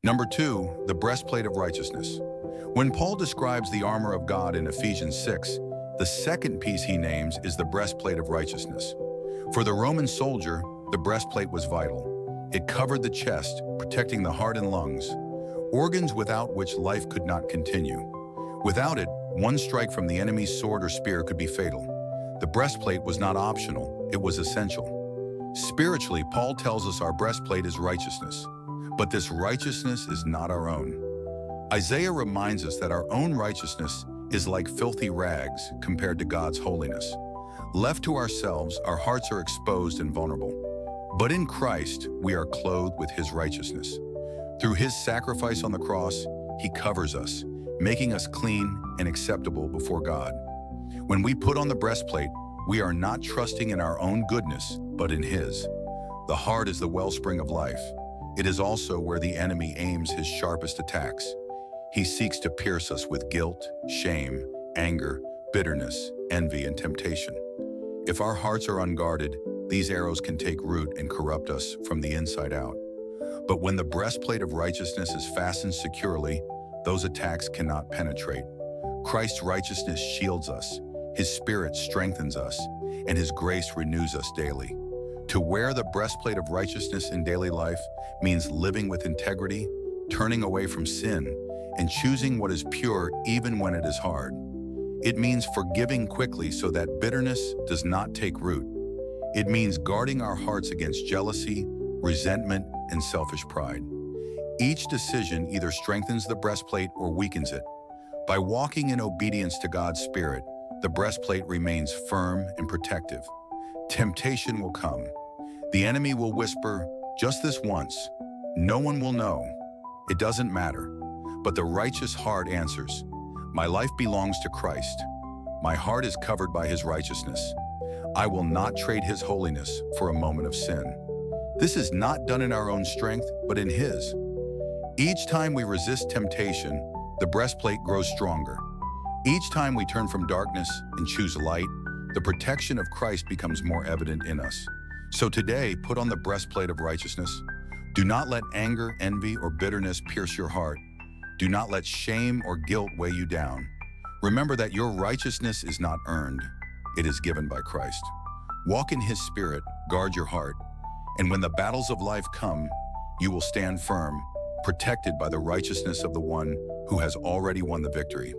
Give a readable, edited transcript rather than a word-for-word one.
Number 2, the breastplate of righteousness. When Paul describes the armor of God in Ephesians 6, the second piece he names is the breastplate of righteousness. For the Roman soldier, the breastplate was vital. It covered the chest, protecting the heart and lungs, organs without which life could not continue. Without it, one strike from the enemy's sword or spear could be fatal. The breastplate was not optional, it was essential. Spiritually, Paul tells us our breastplate is righteousness, but this righteousness is not our own. Isaiah reminds us that our own righteousness is like filthy rags compared to God's holiness. Left to ourselves, our hearts are exposed and vulnerable. But in Christ, we are clothed with His righteousness. Through His sacrifice on the cross, He covers us, making us clean and acceptable before God. When we put on the breastplate, we are not trusting in our own goodness, but in His. The heart is the wellspring of life. It is also where the enemy aims his sharpest attacks. He seeks to pierce us with guilt, shame, anger, bitterness, envy, and temptation. If our hearts are unguarded, these arrows can take root and corrupt us from the inside out. But when the breastplate of righteousness is fastened securely, those attacks cannot penetrate. Christ's righteousness shields us, His Spirit strengthens us, and His grace renews us daily. To wear the breastplate of righteousness in daily life means living with integrity, turning away from sin, and choosing what is pure even when it is hard. It means forgiving quickly so that bitterness does not take root. It means guarding our hearts against jealousy, resentment, and selfish pride. Each decision either strengthens the breastplate or weakens it. By walking in obedience to God's Spirit, the breastplate remains firm and protective. Temptation will come. The enemy will whisper, "Just this once. No one will know. It doesn't matter." But the righteous heart answers, "My life belongs to Christ. My heart is covered by His righteousness. I will not trade His holiness for a moment of sin." This is not done in our own strength, but in His. Each time we resist temptation, the breastplate grows stronger. Each time we turn from darkness and choose light, the protection of Christ becomes more evident in us. So today, put on the breastplate of righteousness. Do not let anger, envy, or bitterness pierce your heart. Do not let shame or guilt weigh you down. Remember that your righteousness is not earned. It is given by Christ. Walk in His Spirit, guard your heart, and when the battles of life come, you will stand firm, protected by the righteousness of the one who has already won the victory.